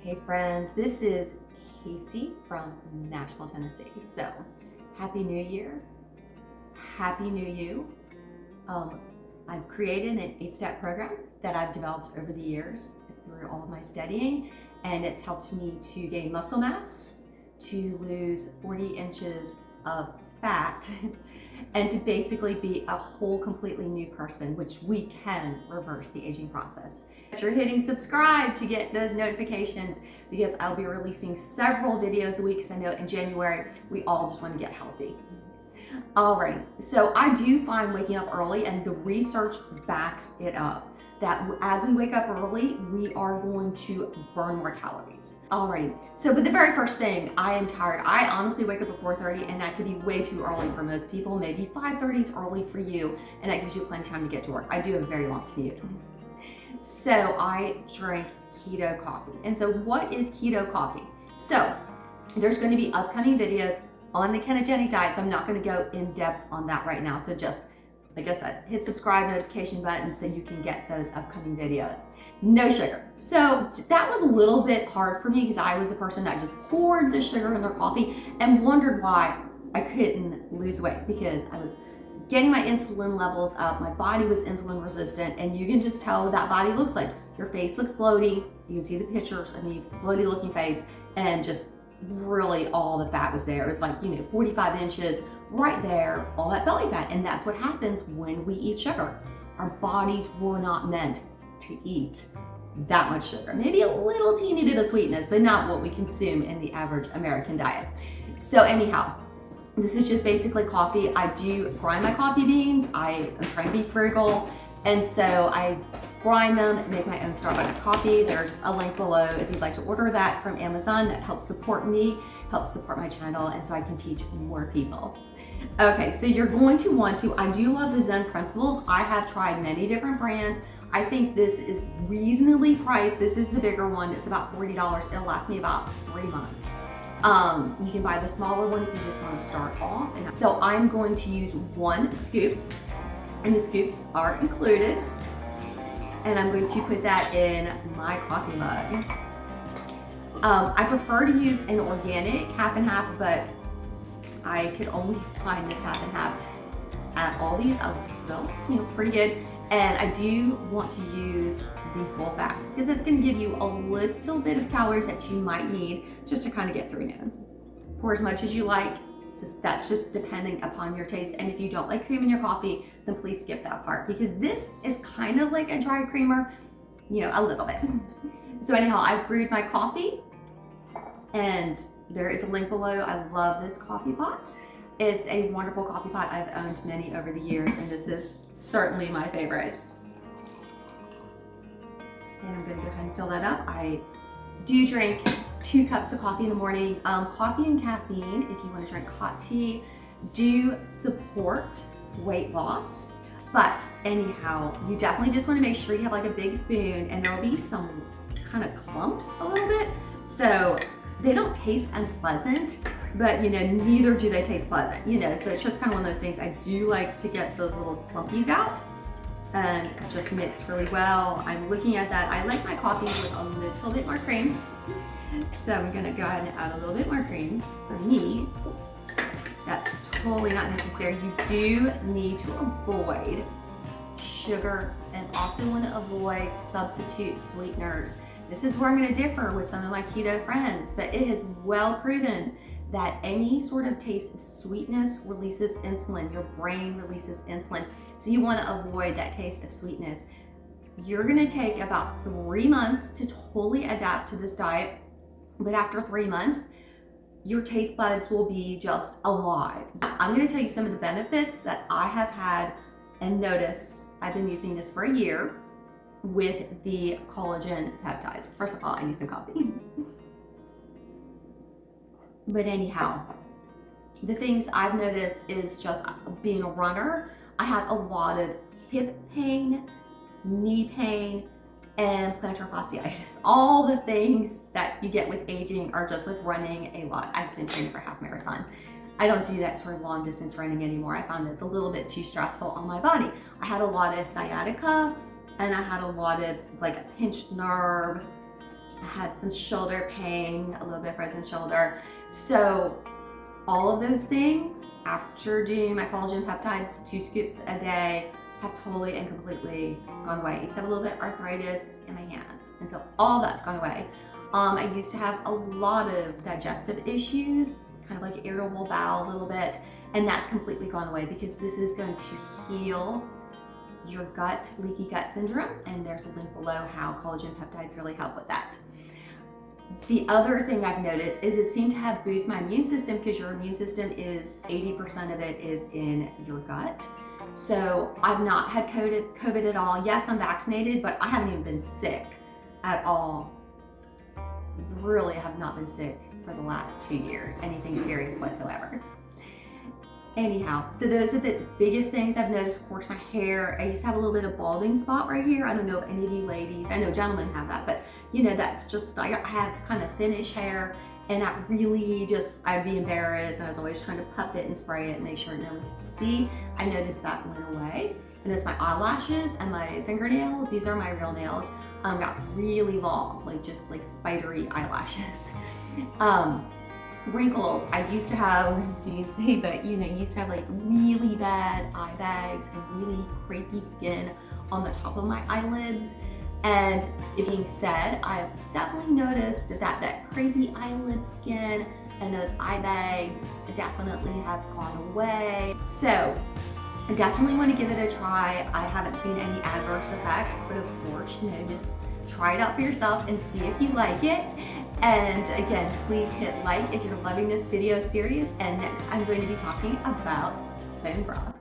Hey friends, this is Casey from Nashville, Tennessee. So, Happy New Year. Happy New You. I've created an 8-step program that I've developed over the years through all of my studying, and it's helped me to gain muscle mass, to lose 40 inches of fat, and to basically be a whole completely new person, which we can reverse the aging process. You're hitting subscribe to get those notifications because I'll be releasing several videos a week, because I know in January we all just want to get healthy. Alrighty, so I do find waking up early, and the research backs it up, that as we wake up early, we are going to burn more calories. Alrighty, so but the very first thing, I am tired. I honestly wake up at 4:30, and that could be way too early for most people. Maybe 5:30 is early for you, and that gives you plenty of time to get to work. I do have a very long commute. So I drink keto coffee. And so what is keto coffee? So there's going to be upcoming videos on the ketogenic diet, so I'm not going to go in depth on that right now. So just, like I said, hit subscribe, notification button so you can get those upcoming videos. No sugar. So that was a little bit hard for me because I was the person that just poured the sugar in their coffee and wondered why I couldn't lose weight, because I was getting my insulin levels up. My body was insulin resistant, and you can just tell what that body looks like. Your face looks bloaty. You can see the pictures of the bloaty looking face, and just really all the fat was there. It was like, 45 inches right there, all that belly fat. And that's what happens when we eat sugar. Our bodies were not meant to eat that much sugar. Maybe a little teeny bit of sweetness, but not what we consume in the average American diet. So anyhow, this is just basically coffee. I do grind my coffee beans. I am trying to be frugal, and so I grind them, make my own Starbucks coffee. There's a link below if you'd like to order that from Amazon. That helps support me, helps support my channel, and so I can teach more people. Okay, so you're going to want to, I do love the Zen Principles. I have tried many different brands. I think this is reasonably priced. This is the bigger one. It's about $40. It'll last me about 3 months. You can buy the smaller one if you just want to start off. And so I'm going to use 1 scoop, and the scoops are included. And I'm going to put that in my coffee mug. I prefer to use an organic half and half, but I could only find this half and half at Aldi's. Still, pretty good. And I do want to use the full fat, because it's going to give you a little bit of calories that you might need just to kind of get through noon. Pour as much as you like. That's just depending upon your taste. And if you don't like cream in your coffee, then please skip that part, because this is kind of like a dry creamer, a little bit. So anyhow, I've brewed my coffee, and there is a link below. I love this coffee pot. It's a wonderful coffee pot. I've owned many over the years, and this is certainly my favorite. And I'm going to go ahead and fill that up. I do drink 2 cups of coffee in the morning. Coffee and caffeine, if you want to drink hot tea, do support weight loss. But anyhow, you definitely just want to make sure you have like a big spoon, and there'll be some kind of clumps a little bit. So they don't taste unpleasant, but neither do they taste pleasant, so it's just kind of one of those things. I do like to get those little clumpies out and just mix really well. I'm looking at that. I like my coffee with a little bit more cream, so I'm gonna go ahead and add a little bit more cream. For me, that's totally not necessary. You do need to avoid sugar, and also want to avoid substitute sweeteners. This is where I'm going to differ with some of my keto friends, but it is well proven that any sort of taste of sweetness releases insulin. Your brain releases insulin. So you want to avoid that taste of sweetness. You're going to take about 3 months to totally adapt to this diet, but after 3 months, your taste buds will be just alive. I'm going to tell you some of the benefits that I have had and noticed. I've been using this for a year with the collagen peptides. First of all, I need some coffee. But anyhow, the things I've noticed is just being a runner, I had a lot of hip pain, knee pain, and plantar fasciitis. All the things that you get with aging are just with running a lot. I've been training for half marathon. I don't do that sort of long distance running anymore. I found it's a little bit too stressful on my body. I had a lot of sciatica, and I had a lot of like a pinched nerve, I had some shoulder pain, a little bit of frozen shoulder. So all of those things, after doing my collagen peptides, 2 scoops a day, have totally and completely gone away. I used to have a little bit of arthritis in my hands, and so all that's gone away. I used to have a lot of digestive issues, kind of like irritable bowel a little bit, and that's completely gone away because this is going to heal your gut, leaky gut syndrome, and there's a link below how collagen peptides really help with that. The other thing I've noticed is it seemed to have boost my immune system, because your immune system is 80% of it is in your gut. So I've not had COVID at all. Yes, I'm vaccinated, but I haven't even been sick at all. Really have not been sick for the last 2 years, anything serious whatsoever. Anyhow, so those are the biggest things I've noticed. Of course, my hair, I used to have a little bit of balding spot right here. I don't know if any of you ladies, I know gentlemen have that, but you know, that's just, I have kind of thinnish hair, and that really just, I'd be embarrassed, and I was always trying to puff it and spray it and make sure no one could see. I noticed that went away. And it's my eyelashes and my fingernails, these are my real nails, got really long, like just like spidery eyelashes. Wrinkles, I used to have, so you can see, but you know, used to have like really bad eye bags and really crepey skin on the top of my eyelids. And it being said, I've definitely noticed that crepey eyelid skin and those eye bags definitely have gone away. So I definitely want to give it a try. I haven't seen any adverse effects, but of course, you know, just try it out for yourself and see if you like it. And again, please hit like if you're loving this video series. And next, I'm going to be talking about bone broth.